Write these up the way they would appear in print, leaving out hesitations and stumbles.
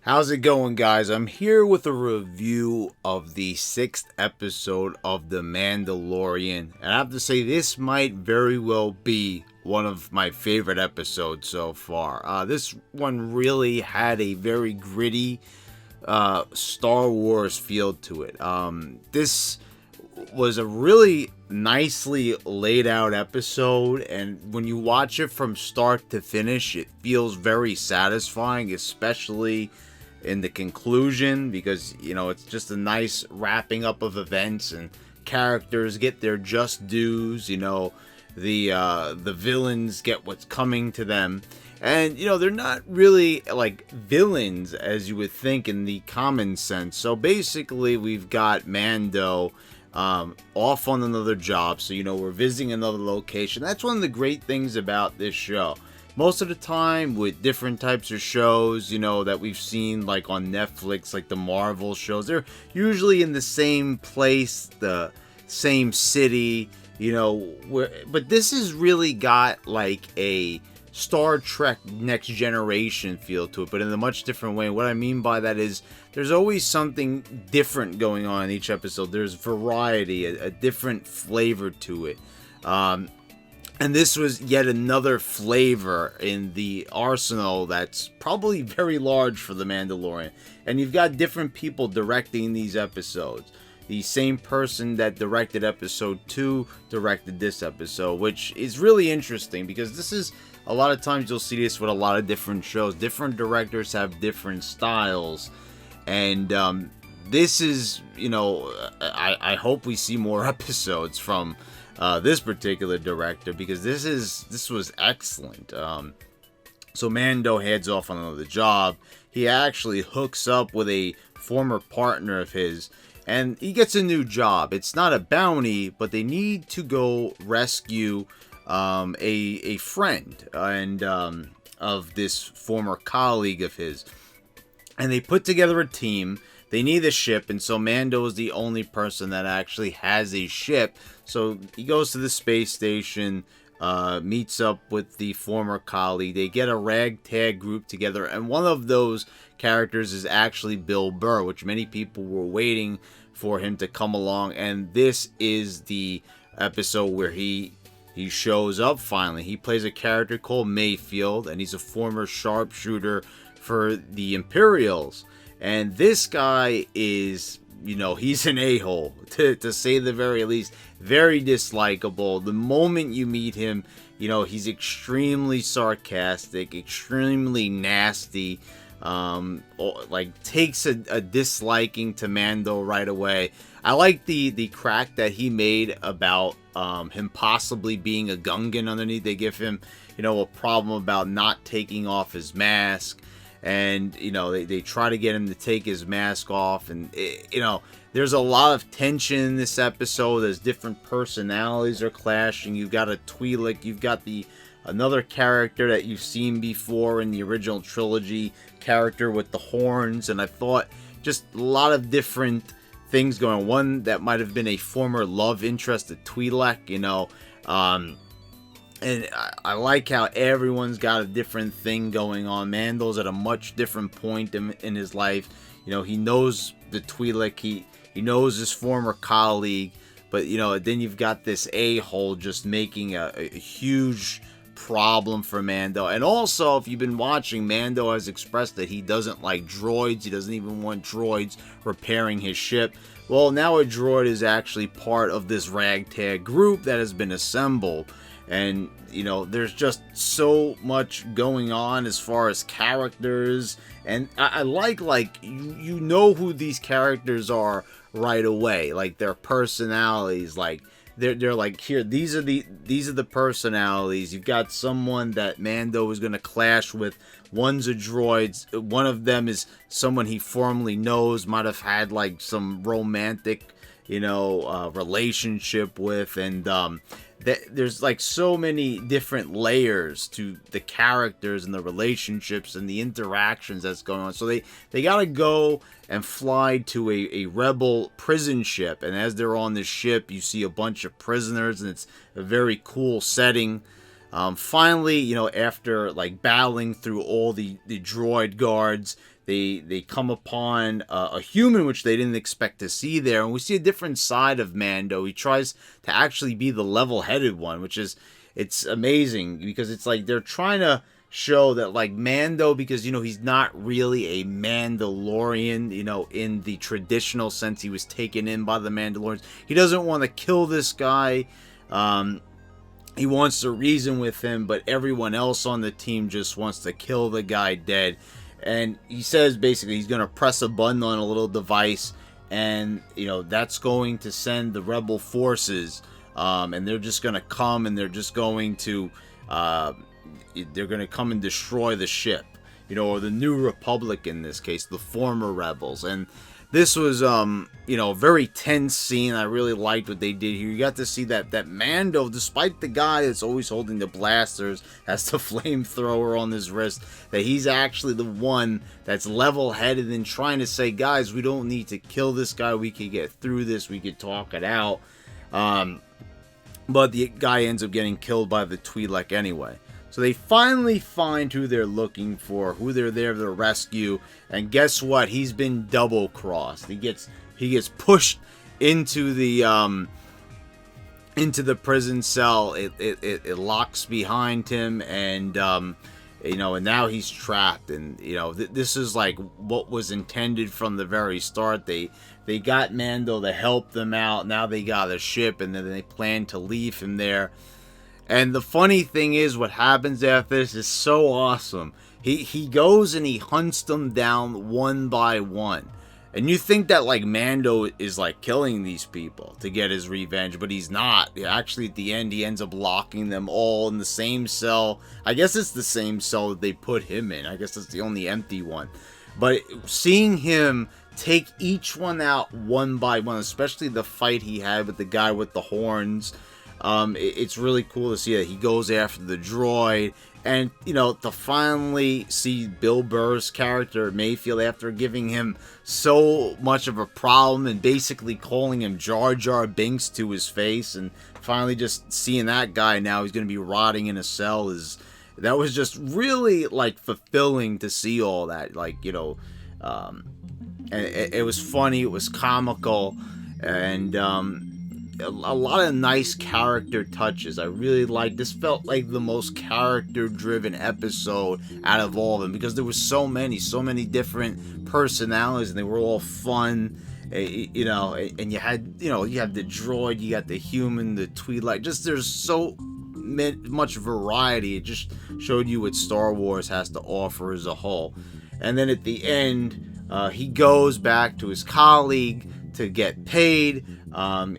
How's it going, guys? I'm here with a review of the sixth episode of The Mandalorian. And I have to say, this might very well be one of my favorite episodes so far. This one really had a very gritty Star Wars feel to it. This was a really nicely laid out episode, and when you watch it from start to finish, it feels very satisfying, especially in the conclusion, because it's just a nice wrapping up of events and characters get their just dues. The villains get what's coming to them, and they're not really like villains as you would think in the common sense. So basically, we've got Mando off on another job, so we're visiting another location. That's one of the great things about this show. Most of the time with different types of shows, that we've seen like on Netflix, like the Marvel shows, they're usually in the same place, the same city, but this has really got like a Star Trek Next Generation feel to it, but in a much different way. What I mean by that is there's always something different going on in each episode. There's variety, a different flavor to it. And this was yet another flavor in the arsenal that's probably very large for The Mandalorian. And you've got different people directing these episodes. The same person that directed episode 2 directed this episode, which is really interesting because this is, a lot of times you'll see this with a lot of different shows. Different directors have different styles. And this is, I hope we see more episodes from this particular director, because this was excellent. So Mando heads off on another job. He actually hooks up with a former partner of his, and he gets a new job. It's not a bounty, but they need to go rescue a friend and of this former colleague of his. And they put together a team. They need a ship, and so Mando is the only person that actually has a ship. So he goes to the space station, meets up with the former colleague. They get a ragtag group together, and one of those characters is actually Bill Burr, which many people were waiting for him to come along. And this is the episode where he shows up finally. He plays a character called Mayfield, and he's a former sharpshooter for the Imperials. And this guy is, he's an a-hole, to say the very least. Very dislikable. The moment you meet him, he's extremely sarcastic, extremely nasty, takes a disliking to Mando right away. I like the crack that he made about him possibly being a Gungan underneath. They give him, a problem about not taking off his mask. And, they try to get him to take his mask off. And, there's a lot of tension in this episode as different personalities are clashing. You've got a Twi'lek. You've got another character that you've seen before in the original trilogy, character with the horns. And I thought just a lot of different things going on. One that might have been a former love interest of Twi'lek, and I like how everyone's got a different thing going on. Mando's at a much different point in his life. He knows the Twi'lek. He knows his former colleague. But, then you've got this a-hole just making a huge problem for Mando. And also, if you've been watching, Mando has expressed that he doesn't like droids. He doesn't even want droids repairing his ship. Well, now a droid is actually part of this ragtag group that has been assembled. And, there's just so much going on as far as characters. And I like you know who these characters are right away. Like, their personalities. Like, they're like, here, these are the personalities. You've got someone that Mando is going to clash with. One's a droid. One of them is someone he formerly knows, might have had, like, some romantic, relationship with. And, there's like so many different layers to the characters and the relationships and the interactions that's going on. So they gotta go and fly to a rebel prison ship, and as they're on this ship, you see a bunch of prisoners, and it's a very cool setting. Finally, after like battling through all the droid guards, they come upon a human which they didn't expect to see there, and we see a different side of Mando. He tries to actually be the level-headed one, which is, it's amazing because it's like they're trying to show that like Mando, because he's not really a Mandalorian, in the traditional sense he was taken in by the Mandalorians. He doesn't want to kill this guy. He wants to reason with him, but everyone else on the team just wants to kill the guy dead. And he says basically he's going to press a button on a little device, and that's going to send the rebel forces, and they're just going to come, and they're just going to come and destroy the ship, or the New Republic in this case, the former rebels. And this was a very tense scene. I really liked what they did here. You got to see that Mando, despite the guy that's always holding the blasters, has the flamethrower on his wrist, that he's actually the one that's level-headed and trying to say, guys, we don't need to kill this guy. We can get through this. We could talk it out. But the guy ends up getting killed by the Twi'lek anyway. So they finally find who they're looking for, who they're there to rescue, and guess what? He's been double-crossed. He gets pushed into the prison cell. It locks behind him, and and now he's trapped. And this is like what was intended from the very start. They got Mando to help them out. Now they got a ship, and then they plan to leave him there. And the funny thing is, what happens after this is so awesome. He goes and he hunts them down one by one. And you think that like Mando is like killing these people to get his revenge, but he's not. Actually, at the end, he ends up locking them all in the same cell. I guess it's the same cell that they put him in. I guess it's the only empty one. But seeing him take each one out one by one, especially the fight he had with the guy with the horns, it's really cool to see that he goes after the droid. And, to finally see Bill Burr's character, Mayfield, after giving him so much of a problem and basically calling him Jar Jar Binks to his face, and finally just seeing that guy now, he's going to be rotting in a cell, that was just really, like, fulfilling to see all that. Like, and it was funny, it was comical, and, a lot of nice character touches. I really liked this. Felt like the most character driven episode out of all of them, because there was so many different personalities, and they were all fun, and you had you had the droid, you got the human, the Twi'lek. Just there's so much variety. It just showed you what Star Wars has to offer as a whole. And then at the end, he goes back to his colleague to get paid.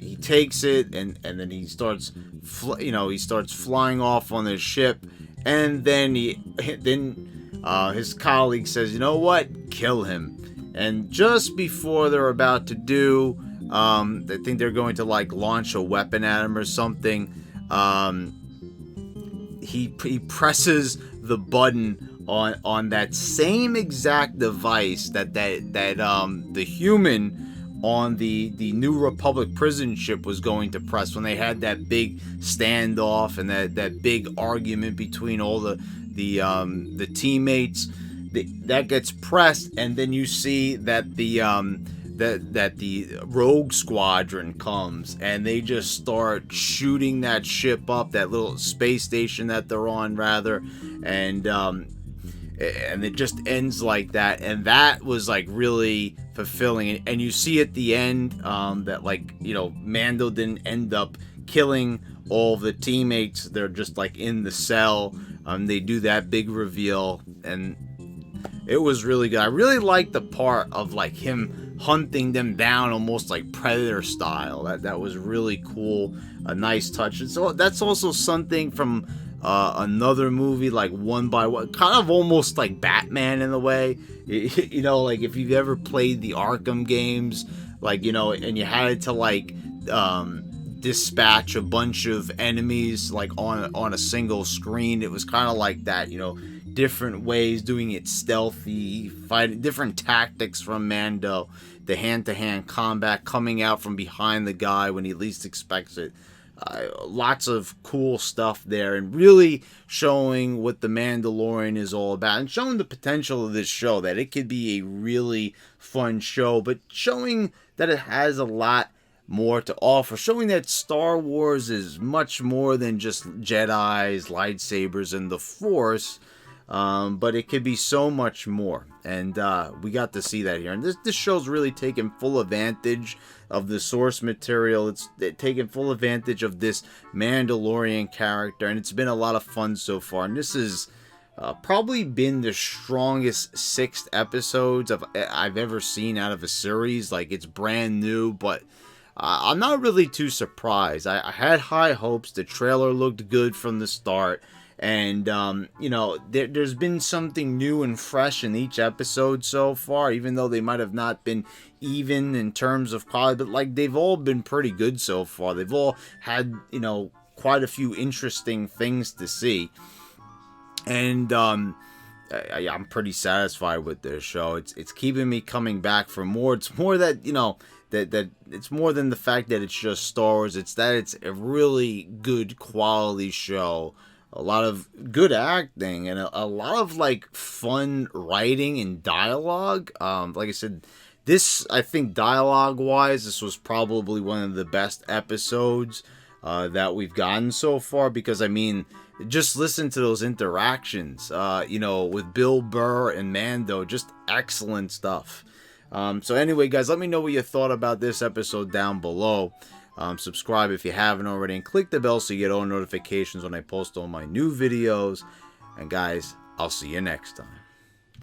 He takes it, and then he starts flying off on the ship, and then his colleague says, you know what, kill him. And just before they're about to do, I think they're going to like launch a weapon at him or something, he presses the button on that same exact device that the human on the New Republic prison ship was going to press when they had that big standoff and that big argument between all the teammates. That gets pressed, and then you see that the Rogue Squadron comes, and they just start shooting that ship up, that little space station that they're on, rather, and it just ends like that. And that was like really fulfilling. And you see at the end that like Mando didn't end up killing all the teammates. They're just like in the cell. They do that big reveal, and it was really good. I really liked the part of like him hunting them down almost like Predator style. That was really cool, a nice touch. And so that's also something from another movie, like One by One, kind of almost like Batman in a way. Like if you've ever played the Arkham games, like and you had to like dispatch a bunch of enemies like on a single screen. It was kind of like that, different ways, doing it stealthy, fighting different tactics from Mando, the hand-to-hand combat, coming out from behind the guy when he least expects it. Lots of cool stuff there, and really showing what the Mandalorian is all about, and showing the potential of this show, that it could be a really fun show, but showing that it has a lot more to offer, showing that Star Wars is much more than just Jedis, lightsabers, and the Force. But it could be so much more, and we got to see that here. And this show's really taken full advantage of the source material. It's taken full advantage of this Mandalorian character, and it's been a lot of fun so far. And this has probably been the strongest 6 episodes I've ever seen out of a series. Like, it's brand new, but I'm not really too surprised. I had high hopes. The trailer looked good from the start. And, you know, there's been something new and fresh in each episode so far, even though they might have not been even in terms of quality, but, like, they've all been pretty good so far. They've all had, you know, quite a few interesting things to see. And, I'm pretty satisfied with this show. It's keeping me coming back for more. It's more that, you know, that it's more than the fact that it's just Star Wars. It's that it's a really good quality show. A lot of good acting and a lot of, like, fun writing and dialogue. Like I said, this, I think, dialogue-wise, this was probably one of the best episodes that we've gotten so far. Because, I mean, just listen to those interactions, you know, with Bill Burr and Mando. Just excellent stuff. So anyway, guys, let me know what you thought about this episode down below. Subscribe if you haven't already, and click the bell so you get all notifications when I post all my new videos. And guys, I'll see you next time.